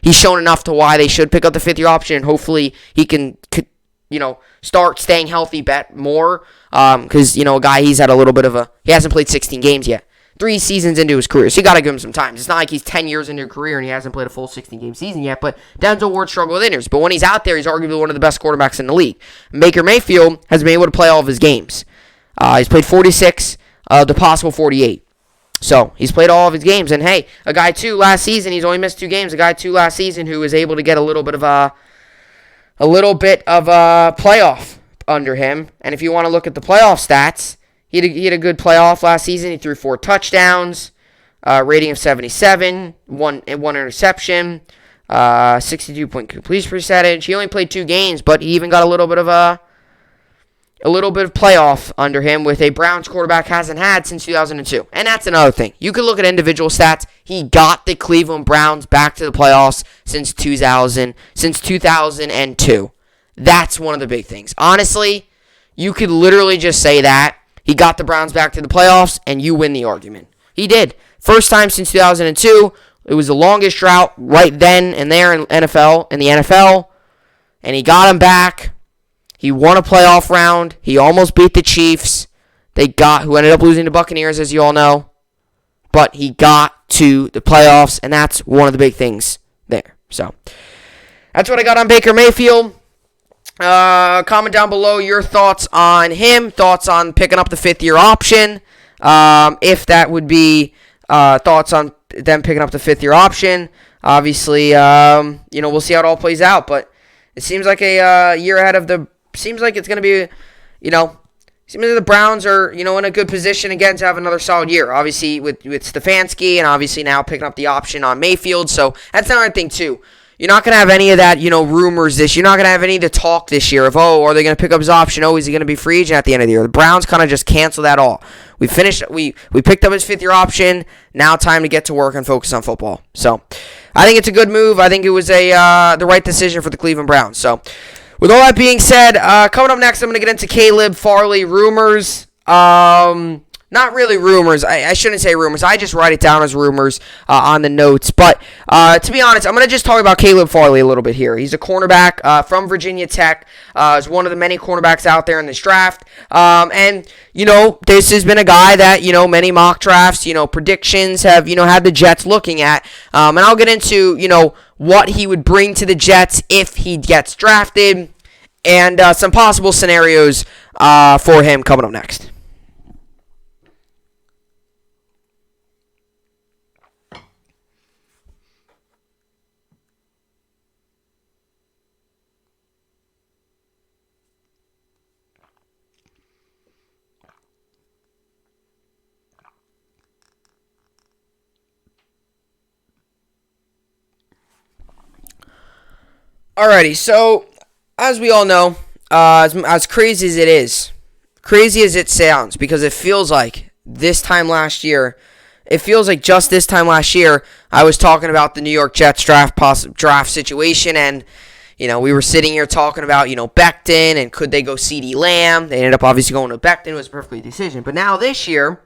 he's shown enough to why they should pick up the 5th-year option, and hopefully he can start staying healthy more. Because a guy, he hasn't played 16 games yet. 3 seasons into his career, so you got to give him some time. It's not like he's 10 years into a career and he hasn't played a full 16-game season yet. But Denzel Ward struggled with injuries. But when he's out there, he's arguably one of the best quarterbacks in the league. Baker Mayfield has been able to play all of his games. He's played 46 of the possible 48. So, he's played all of his games. And, hey, a guy, too, last season, he's only missed 2 games. A guy, too, last season who was able to get a little bit of a playoff under him. And if you want to look at the playoff stats, he had a good playoff last season. He threw 4 touchdowns, rating of 77, one interception, 62-point completion percentage. He only played 2 games, but he even got a little bit of playoff under him with a Browns quarterback hasn't had since 2002. And that's another thing. You can look at individual stats. He got the Cleveland Browns back to the playoffs since 2002. That's one of the big things. Honestly, you could literally just say that. He got the Browns back to the playoffs, and you win the argument. He did. First time since 2002. It was the longest drought right then and there in the NFL. And he got him back. He won a playoff round. He almost beat the Chiefs, who ended up losing to Buccaneers, as you all know. But he got to the playoffs, and that's one of the big things there. So, that's what I got on Baker Mayfield. Comment down below your thoughts on him, thoughts on picking up the 5th-year option, if that would be thoughts on them picking up the 5th-year option. Obviously, we'll see how it all plays out, but it seems like a year ahead of the. Seems like it's going to be, seems like the Browns are, in a good position again to have another solid year. Obviously, with Stefanski, and obviously now picking up the option on Mayfield. So that's another thing too. You're not going to have any of that, rumors You're not going to have any of the talk this year of, are they going to pick up his option? Is he going to be free agent at the end of the year? The Browns kind of just cancel that all. We finished. We picked up his 5th-year option. Now time to get to work and focus on football. So I think it's a good move. I think it was the right decision for the Cleveland Browns. So. With all that being said, coming up next, I'm going to get into Caleb Farley rumors. Not really rumors. I shouldn't say rumors. I just write it down as rumors on the notes. But to be honest, I'm going to just talk about Caleb Farley a little bit here. He's a cornerback from Virginia Tech. Is one of the many cornerbacks out there in this draft. And this has been a guy that, many mock drafts, predictions have, had the Jets looking at. And I'll get into, what he would bring to the Jets if he gets drafted, and some possible scenarios for him coming up next. Alrighty, so as we all know, as crazy as it is, crazy as it sounds, because it feels like just this time last year, I was talking about the New York Jets draft situation, and we were sitting here talking about Becton and could they go CeeDee Lamb. They ended up obviously going to Becton. It was a perfect decision, but now this year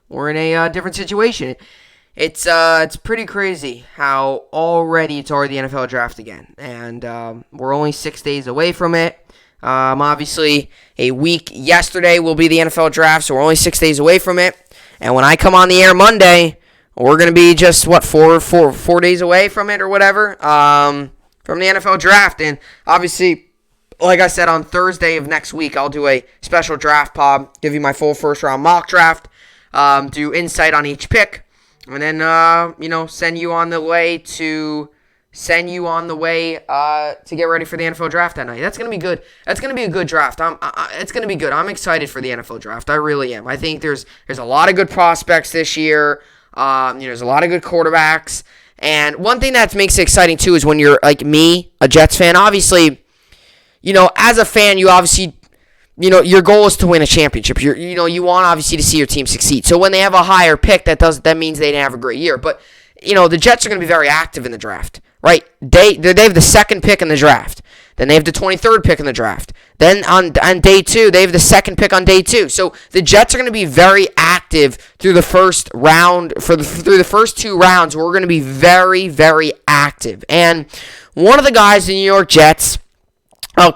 we're in a different situation. It's pretty crazy how it's already the NFL draft again, and we're only 6 days away from it. Obviously, a week yesterday will be the NFL draft, so we're only 6 days away from it. And when I come on the air Monday, we're gonna be just four days away from it or whatever, from the NFL draft. And obviously, like I said, on Thursday of next week, I'll do a special draft pod, give you my full first round mock draft, do insight on each pick. And then, send you on the way to get ready for the NFL draft that night. That's gonna be good. That's gonna be a good draft. It's gonna be good. I'm excited for the NFL draft. I really am. I think there's a lot of good prospects this year. There's a lot of good quarterbacks. And one thing that makes it exciting too is when you're like me, a Jets fan. Obviously, as a fan, you obviously. Your goal is to win a championship. You want obviously to see your team succeed. So when they have a higher pick, that means they didn't have a great year. But the Jets are going to be very active in the draft, right? They have the 2nd pick in the draft. Then they have the 23rd pick in the draft. Then on day 2, they have the 2nd pick on day 2. So the Jets are going to be very active through the first round through the first 2 rounds. We're going to be very, very active. And one of the guys in the New York Jets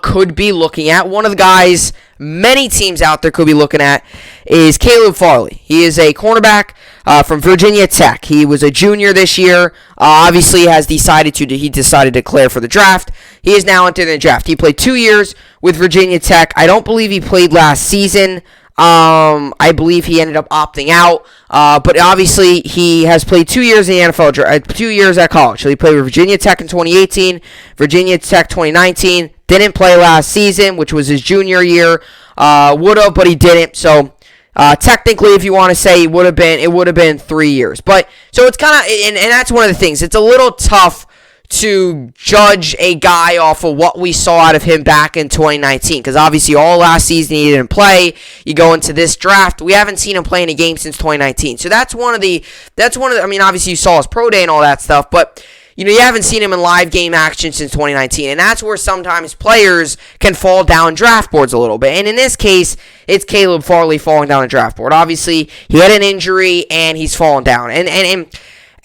could be looking at, one of the guys many teams out there could be looking at, is Caleb Farley. He is a cornerback from Virginia Tech. He was a junior this year. Obviously, he decided to declare for the draft. He is now entered the draft. He played 2 years with Virginia Tech. I don't believe he played last season. I believe he ended up opting out. But obviously, he has played 2 years in the NFL, 2 years at college. So he played with Virginia Tech in 2018, Virginia Tech 2019. Didn't play last season, which was his junior year. Would have, but he didn't. So technically, if you want to say it would have been 3 years. But so it's kind of, and that's one of the things. It's a little tough to judge a guy off of what we saw out of him back in 2019, because obviously all last season he didn't play. You go into this draft, we haven't seen him play in a game since 2019. So that's one of the. I mean, obviously you saw his pro day and all that stuff, but you haven't seen him in live game action since 2019, and that's where sometimes players can fall down draft boards a little bit. And in this case, it's Caleb Farley falling down a draft board. Obviously, he had an injury and he's fallen down. And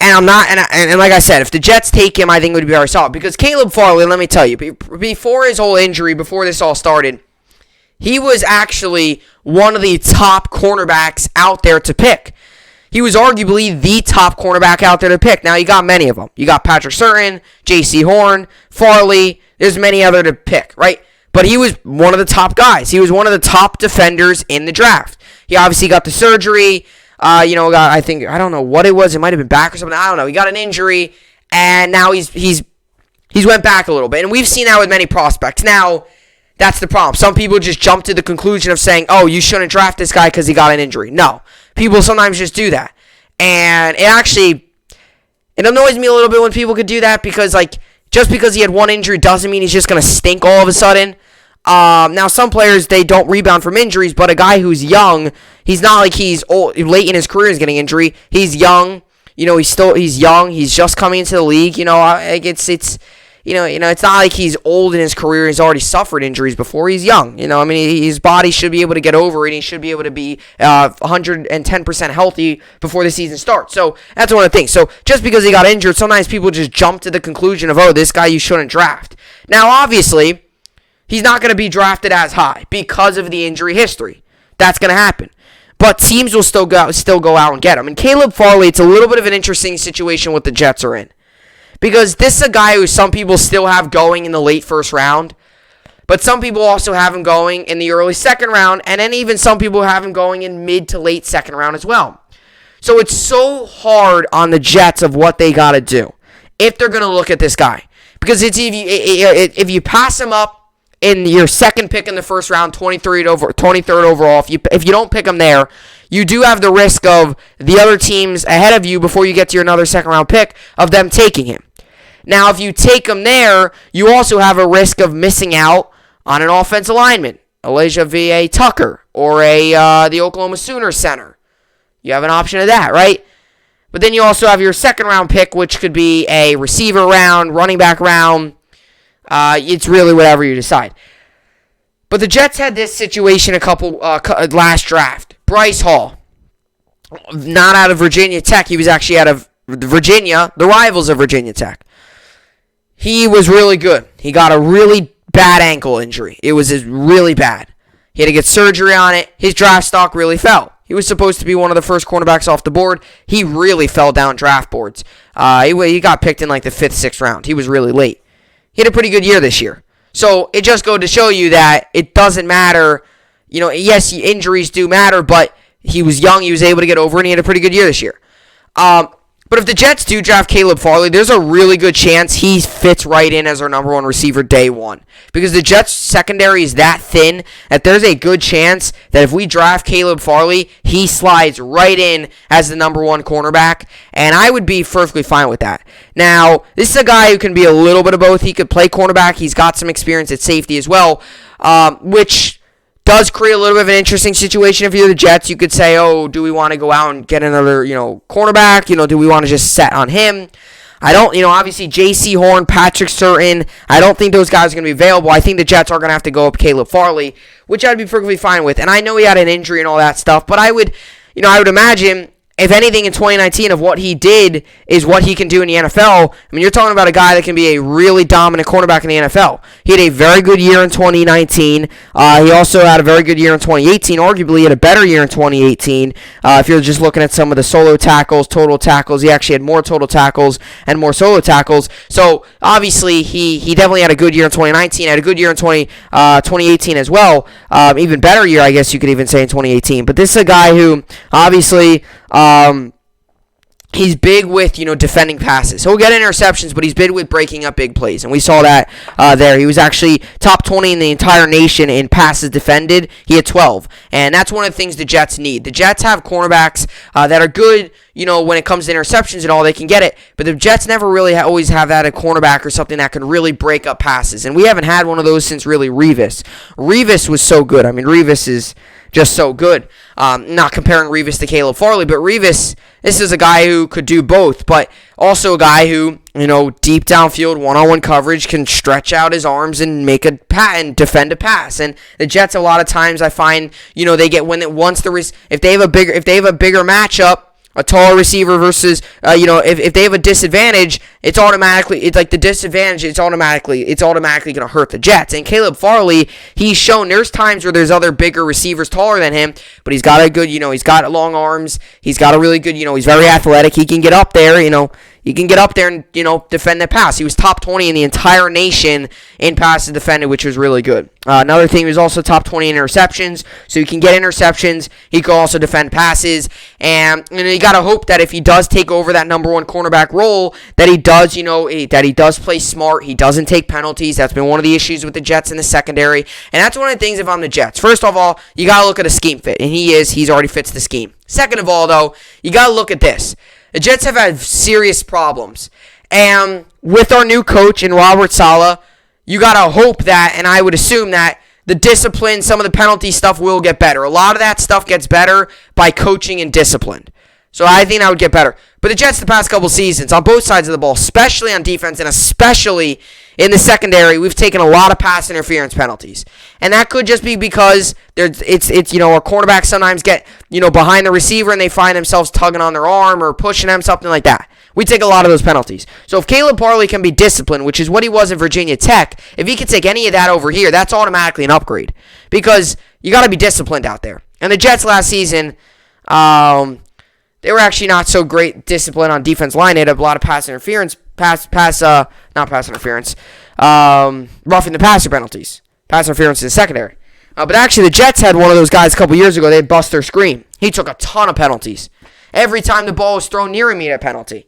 I'm not, and like I said, if the Jets take him, I think it would be very solid. Because Caleb Farley, let me tell you, before his whole injury, before this all started, he was actually one of the top cornerbacks out there to pick. He was arguably the top cornerback out there to pick. Now, you got many of them. You got Patrick Surtain, J.C. Horn, Farley. There's many other to pick, right? But he was one of the top guys. He was one of the top defenders in the draft. He obviously got the surgery. I don't know what it was. It might have been back or something. I don't know. He got an injury, and now he's went back a little bit. And we've seen that with many prospects. Now, that's the problem. Some people just jump to the conclusion of saying, oh, you shouldn't draft this guy because he got an injury. No. People sometimes just do that. And it annoys me a little bit when people could do that because, just because he had one injury doesn't mean he's just going to stink all of a sudden. Now, some players, they don't rebound from injuries, but a guy who's young, he's not like he's old, late in his career is getting injury. He's young. He's young. He's just coming into the league. It's not like he's old in his career. He's already suffered injuries before. He's young. His body should be able to get over it. He should be able to be 110% healthy before the season starts. So that's one of the things. So just because he got injured, sometimes people just jump to the conclusion of, oh, this guy you shouldn't draft. Now, obviously, he's not going to be drafted as high because of the injury history. That's going to happen. But teams will still go out and get him. And Caleb Farley, it's a little bit of an interesting situation what the Jets are in. Because this is a guy who some people still have going in the late first round. But some people also have him going in the early second round. And then even some people have him going in mid to late second round as well. So it's so hard on the Jets of what they got to do if they're going to look at this guy. Because if you pass him up in your second pick in the first round, 23rd overall, if you don't pick him there, you do have the risk of the other teams ahead of you before you get to your another second round pick of them taking him. Now, if you take him there, you also have a risk of missing out on an offensive lineman, Elijah V.A. Tucker, or the Oklahoma Sooners center. You have an option of that, right? But then you also have your second round pick, which could be a receiver round, running back round. It's really whatever you decide. But the Jets had this situation last draft. Bryce Hall, not out of Virginia Tech. He was actually out of Virginia, the rivals of Virginia Tech. He was really good. He got a really bad ankle injury. It was really bad. He had to get surgery on it. His draft stock really fell. He was supposed to be one of the first cornerbacks off the board. He really fell down draft boards. He got picked in the 5th, 6th round. He was really late. He had a pretty good year this year. So it just goes to show you that it doesn't matter. Yes, injuries do matter, but he was young. He was able to get over it, and he had a pretty good year this year. But if the Jets do draft Caleb Farley, there's a really good chance he fits right in as our number one receiver day one. Because the Jets' secondary is that thin that there's a good chance that if we draft Caleb Farley, he slides right in as the number one cornerback. And I would be perfectly fine with that. Now, this is a guy who can be a little bit of both. He could play cornerback. He's got some experience at safety as well, which does create a little bit of an interesting situation. If you're the Jets, you could say, oh, do we want to go out and get another, cornerback? Do we want to just set on him? I don't, obviously J.C. Horn, Patrick Surtain, I don't think those guys are going to be available. I think the Jets are going to have to go up Caleb Farley, which I'd be perfectly fine with. And I know he had an injury and all that stuff, but I would imagine if anything, in 2019 of what he did is what he can do in the NFL. I mean, you're talking about a guy that can be a really dominant cornerback in the NFL. He had a very good year in 2019. He also had a very good year in 2018. Arguably, he had a better year in 2018. If you're just looking at some of the solo tackles, total tackles, he actually had more total tackles and more solo tackles. So, obviously, he definitely had a good year in 2019. Had a good year in 2018 as well. Even better year, I guess you could even say, in 2018. But this is a guy who, obviously, he's big with, defending passes. He'll get interceptions, but he's big with breaking up big plays, and we saw that there. He was actually top 20 in the entire nation in passes defended. He had 12, and that's one of the things the Jets need. The Jets have cornerbacks that are good, when it comes to interceptions and all, they can get it, but the Jets never really always have that a cornerback or something that can really break up passes, and we haven't had one of those since really Revis. Revis was so good. I mean, Revis is just so good. Not comparing Revis to Caleb Farley, but Revis, this is a guy who could do both, but also a guy who, deep downfield, one-on-one coverage, can stretch out his arms and make a and defend a pass. And the Jets, a lot of times, I find, they get if they have a bigger matchup, a taller receiver versus, if they have a disadvantage, it's automatically going to hurt the Jets. And Caleb Farley, he's shown there's times where there's other bigger receivers taller than him, but he's got a good, he's got long arms, he's got a really good, he's very athletic, he can get up there, he can get up there and, defend the pass. He was top 20 in the entire nation in passes defended, which was really good. Another thing, he was also top 20 in interceptions, so he can get interceptions. He can also defend passes, and you got to hope that if he does take over that number one cornerback role, that he does, that he does play smart. He doesn't take penalties. That's been one of the issues with the Jets in the secondary, and that's one of the things if I'm the Jets. First of all, you got to look at a scheme fit, and he's already fits the scheme. Second of all, though, you got to look at this. The Jets have had serious problems, and with our new coach in Robert Saleh, you got to hope that, and I would assume that, the discipline, some of the penalty stuff will get better. A lot of that stuff gets better by coaching and discipline. So I think that would get better. But the Jets the past couple seasons, on both sides of the ball, especially on defense and especially in the secondary, we've taken a lot of pass interference penalties. And that could just be because our cornerbacks sometimes get, behind the receiver and they find themselves tugging on their arm or pushing them, something like that. We take a lot of those penalties. So if Caleb Farley can be disciplined, which is what he was in Virginia Tech, if he can take any of that over here, that's automatically an upgrade. Because you got to be disciplined out there. And the Jets last season, they were actually not so great discipline on defense line. They had a lot of pass interference, roughing the passer penalties. Pass interference in the secondary. But actually, the Jets had one of those guys a couple years ago. They had Buster Screen. He took a ton of penalties. Every time the ball was thrown near him, he had a penalty.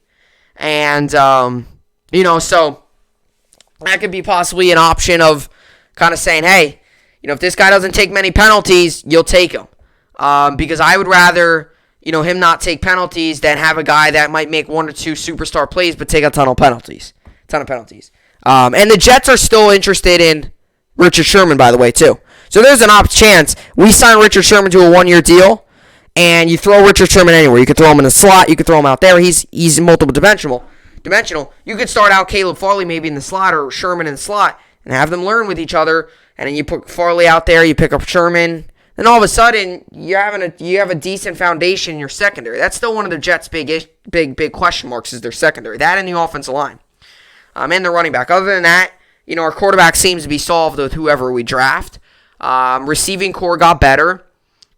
And, so that could be possibly an option of kind of saying, hey, if this guy doesn't take many penalties, you'll take him. Because I would rather, him not take penalties than have a guy that might make one or two superstar plays but take a ton of penalties. And the Jets are still interested in Richard Sherman, by the way, too. So there's an chance we sign Richard Sherman to a one-year deal, and you throw Richard Sherman anywhere. You could throw him in the slot. You could throw him out there. He's multiple dimensional. You could start out Caleb Farley maybe in the slot or Sherman in the slot and have them learn with each other. And then you put Farley out there. You pick up Sherman. Then all of a sudden you have a decent foundation in your secondary. That's still one of the Jets' big question marks is their secondary. That and the offensive line, and the running back. Other than that, our quarterback seems to be solved with whoever we draft. Receiving core got better.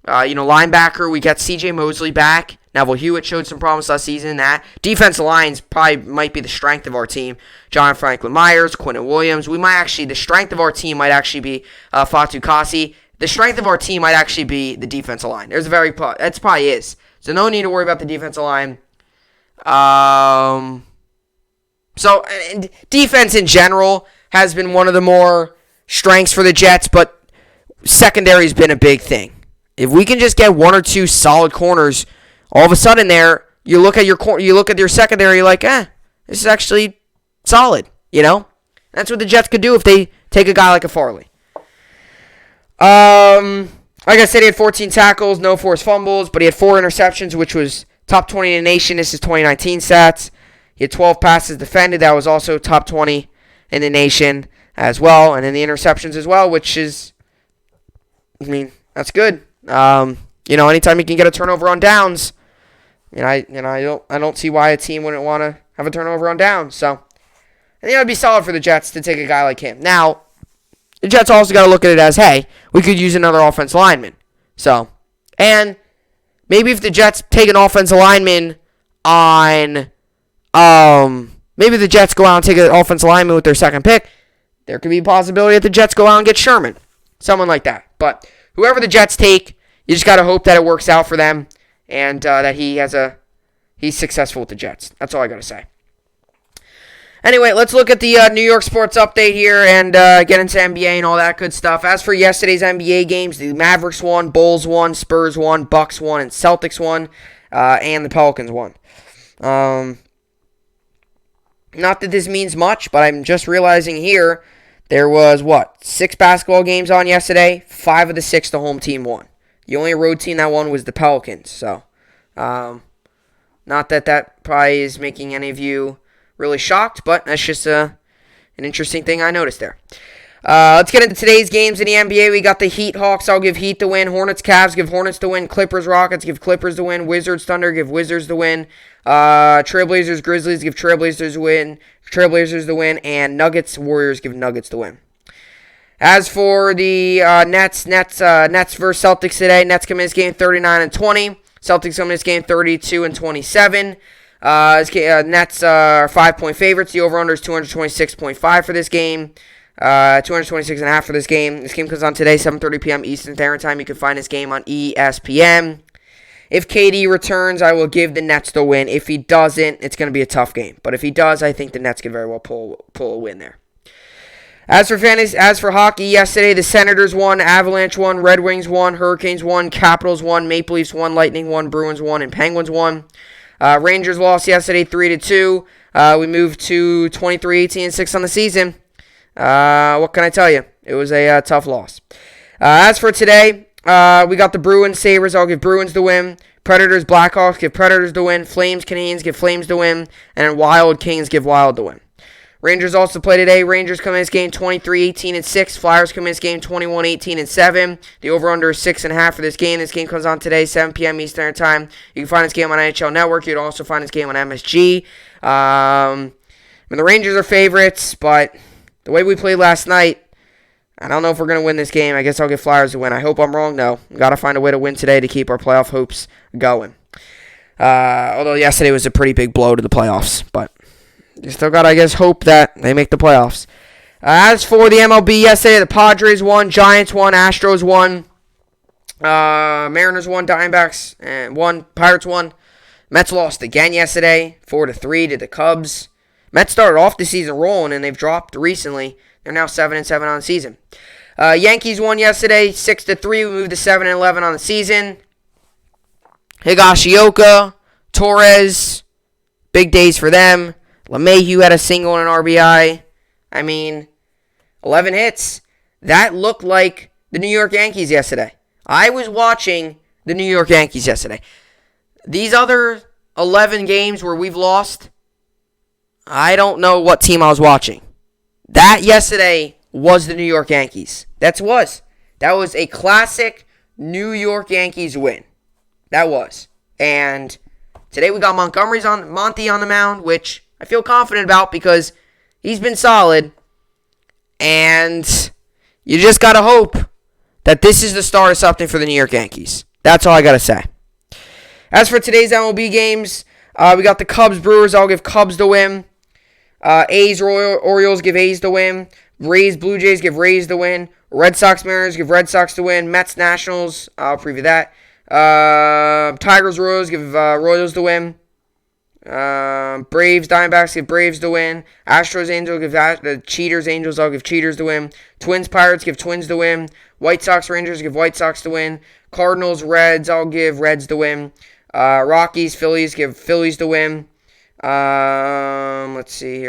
Linebacker, we got C.J. Mosley back. Neville Hewitt showed some promise last season. That defensive lines probably might be the strength of our team. John Franklin Myers, Quinton Williams. The strength of our team might actually be Fatu Kasi. The strength of our team might actually be the defensive line. That's probably is. So no need to worry about the defensive line. So defense in general has been one of the more strengths for the Jets, but secondary has been a big thing. If we can just get one or two solid corners, all of a sudden you look at your secondary, you're like, this is actually solid. That's what the Jets could do if they take a guy like a Farley. Like I said, he had 14 tackles, no forced fumbles, but he had 4 interceptions, which was top 20 in the nation. This is 2019 stats. He had 12 passes defended. That was also top 20 in the nation as well, and in the interceptions as well, which is, that's good. Anytime you can get a turnover on downs, And I don't see why a team wouldn't want to have a turnover on down. So I think it would be solid for the Jets to take a guy like him. Now, the Jets also got to look at it as, hey, we could use another offensive lineman. So, and maybe if the Jets take an offensive lineman on, maybe the Jets go out and take an offensive lineman with their second pick, there could be a possibility that the Jets go out and get Sherman. Someone like that. But whoever the Jets take, you just got to hope that it works out for them and that he's successful with the Jets. That's all I got to say. Anyway, let's look at the New York sports update here and get into NBA and all that good stuff. As for yesterday's NBA games, the Mavericks won, Bulls won, Spurs won, Bucks won, and Celtics won, and the Pelicans won. Not that this means much, but I'm just realizing here there was, 6 basketball games on yesterday. 5 of the 6 the home team won. The only road team that won was the Pelicans. So, not that probably is making any of you really shocked, but that's just an interesting thing I noticed there. Let's get into today's games in the NBA. We got the Heat, Hawks. I'll give Heat the win. Hornets, Cavs. Give Hornets the win. Clippers, Rockets. Give Clippers the win. Wizards, Thunder. Give Wizards the win. Trailblazers, Grizzlies. Give Trailblazers the win. Trailblazers the win. And Nuggets, Warriors. Give Nuggets the win. As for the Nets versus Celtics today. Nets come in this game 39-20. Celtics come in this game 32-27. Nets are 5-point favorites. The over-under is 226.5 for this game. 226.5 for this game. This game comes on today, 7:30 p.m. Eastern Standard Time. You can find this game on ESPN. If KD returns, I will give the Nets the win. If he doesn't, it's going to be a tough game. But if he does, I think the Nets can very well pull a win there. As for hockey, yesterday the Senators won, Avalanche won, Red Wings won, Hurricanes won, Capitals won, Maple Leafs won, Lightning won, Bruins won, and Penguins won. Rangers lost yesterday 3-2. We moved to 23-18-6 on the season. What can I tell you? It was a tough loss. As for today, we got the Bruins, Sabres. I'll give Bruins the win. Predators, Blackhawks. Give Predators the win. Flames, Canadiens. Give Flames the win. And Wild, Kings. Give Wild the win. Rangers also play today. Rangers come in this game 23-18-6. Flyers come in this game 21-18-7. The over-under is 6.5 for this game. This game comes on today, 7 p.m. Eastern Time. You can find this game on NHL Network. You can also find this game on MSG. The Rangers are favorites, but the way we played last night, I don't know if we're going to win this game. I guess I'll give Flyers a win. I hope I'm wrong, though. Got to find a way to win today to keep our playoff hopes going. Although yesterday was a pretty big blow to the playoffs, but you still got to, I guess, hope that they make the playoffs. As for the MLB yesterday, the Padres won, Giants won, Astros won, Mariners won, Diamondbacks won, Pirates won. Mets lost again yesterday, 4-3 to the Cubs. Mets started off the season rolling, and they've dropped recently. They're now 7-7 on the season. Yankees won yesterday, 6-3. We moved to 7-11 on the season. Higashioka, Torres, big days for them. LeMahieu had a single and an RBI. 11 hits. That looked like the New York Yankees yesterday. I was watching the New York Yankees yesterday. These other 11 games where we've lost, I don't know what team I was watching. That yesterday was the New York Yankees. That was a classic New York Yankees win. That was. And today we got Monty on the mound, which I feel confident about because he's been solid. And you just got to hope that this is the start of something for the New York Yankees. That's all I got to say. As for today's MLB games, we got the Cubs, Brewers. I'll give Cubs the win. A's, Orioles, give A's the win. Rays, Blue Jays, give Rays the win. Red Sox, Mariners, give Red Sox the win. Mets, Nationals, I'll preview that. Tigers, Royals, give Royals the win. Braves, Diamondbacks, give Braves the win. Astros, Angels, give Cheaters, Angels, I'll give Cheaters the win. Twins, Pirates, give Twins the win. White Sox, Rangers, give White Sox the win. Cardinals, Reds, I'll give Reds the win. Rockies, Phillies, give Phillies the win. Let's see.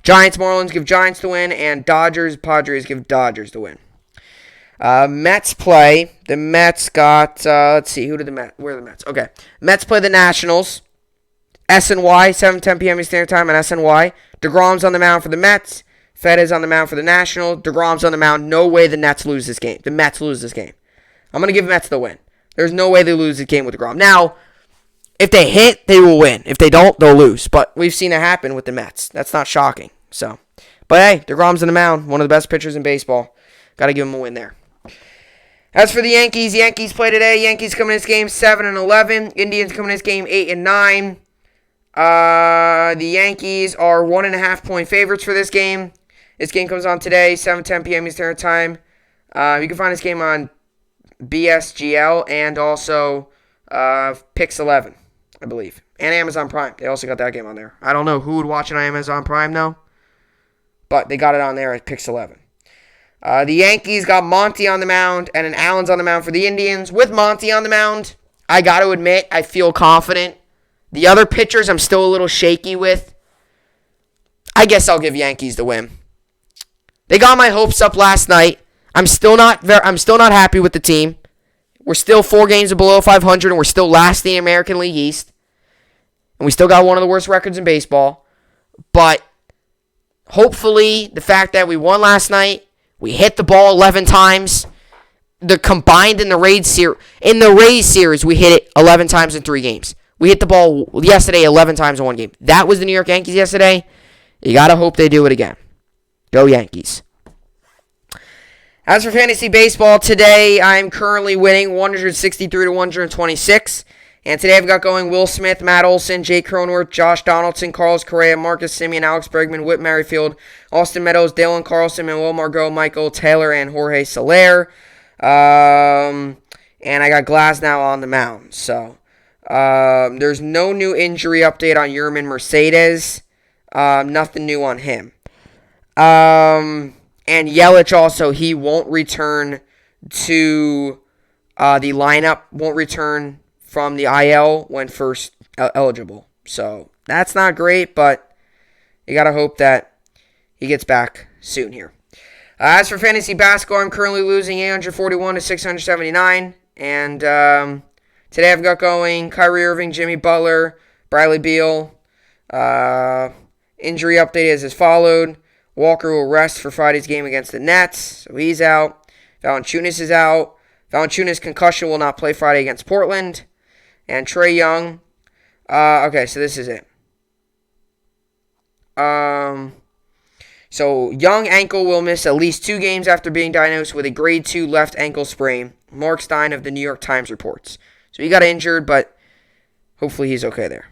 Giants, Marlins, give Giants the win. And Dodgers, Padres, give Dodgers the win. Mets play. The Mets got, let's see, where are the Mets? Okay. Mets play the Nationals. SNY, 7:10 p.m. Eastern Standard Time on SNY. DeGrom's on the mound for the Mets. Fed is on the mound for the Nationals. DeGrom's on the mound. No way the Mets lose this game. I'm going to give Mets the win. There's no way they lose this game with DeGrom. Now, if they hit, they will win. If they don't, they'll lose. But we've seen it happen with the Mets. That's not shocking. So, but hey, DeGrom's on the mound, one of the best pitchers in baseball. Got to give him a win there. As for the Yankees play today. Yankees coming in this game 7-11. Indians coming in this game 8-9. The Yankees are 1.5 point favorites for this game. This game comes on today, 7:10 p.m. Eastern Time. You can find this game on BSGL and also Pix 11, I believe. And Amazon Prime. They also got that game on there. I don't know who would watch it on Amazon Prime, though. But they got it on there at Pix 11. The Yankees got Monty on the mound and an Allen's on the mound for the Indians. With Monty on the mound, I got to admit, I feel confident. The other pitchers I'm still a little shaky with. I guess I'll give Yankees the win. They got my hopes up last night. I'm still not happy with the team. We're still 4 games below 500, and we're still last in the American League East. And we still got one of the worst records in baseball. But hopefully, the fact that we won last night, we hit the ball 11 times. The combined in the Rays series, we hit it 11 times in 3 games. We hit the ball yesterday 11 times in 1 game. That was the New York Yankees yesterday. You got to hope they do it again. Go Yankees. As for fantasy baseball, today I'm currently winning 163-126. And today I've got going Will Smith, Matt Olson, Jake Cronenworth, Josh Donaldson, Carlos Correa, Marcus Semien, Alex Bregman, Whit Merrifield, Austin Meadows, Dalen Carlson, Manuel Margot, Michael Taylor, and Jorge Soler. And I got Glasnow on the mound. So there's no new injury update on Yerman Mercedes. Nothing new on him. And Yelich also, he won't return to the lineup, won't return from the IL when first eligible. So that's not great, but you got to hope that he gets back soon here. As for fantasy basketball, I'm currently losing 841-679. And today I've got going Kyrie Irving, Jimmy Butler, Bradley Beal. Injury update is as followed. Walker will rest for Friday's game against the Nets, so he's out. Valanciunas is out. Valanciunas' concussion will not play Friday against Portland. And Trae Young. Okay, so this is it. So Young ankle will miss at least 2 games after being diagnosed with a grade 2 left ankle sprain. Mark Stein of the New York Times reports. So he got injured, but hopefully he's okay there.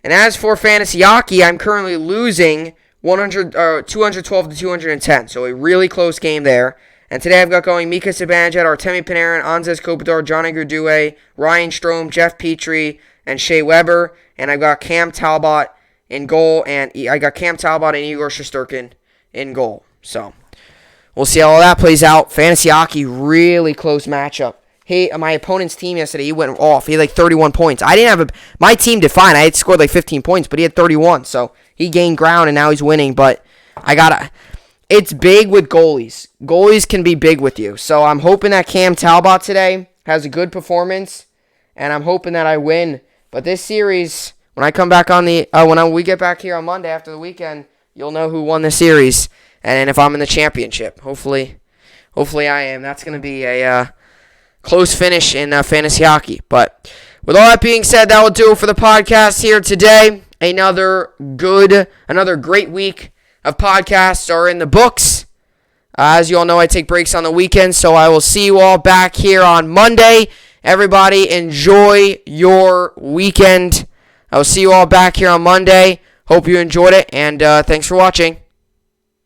And as for fantasy hockey, I'm currently losing 212-210. So a really close game there. And today I've got going Mika Zibanejad, Artemi Panarin, Anzes Kopitar, Johnny Gaudreau, Ryan Strome, Jeff Petrie, and Shea Weber. And I've got Cam Talbot in goal. And I got Cam Talbot and Igor Shesterkin in goal. So we'll see how all that plays out. Fantasy hockey, really close matchup. Hey, my opponent's team yesterday, he went off. He had like 31 points. I didn't have my team did fine. I had scored like 15 points, but he had 31. So he gained ground and now he's winning. But it's big with goalies. Goalies can be big with you. So I'm hoping that Cam Talbot today has a good performance, and I'm hoping that I win. But this series, when I come back on we get back here on Monday after the weekend, you'll know who won the series, and if I'm in the championship. Hopefully I am. That's going to be a close finish in fantasy hockey. But with all that being said, that will do it for the podcast here today. Another great week of podcasts are in the books. As you all know, I take breaks on the weekends, so I will see you all back here on Monday. Everybody, enjoy your weekend. I will see you all back here on Monday. Hope you enjoyed it, and thanks for watching.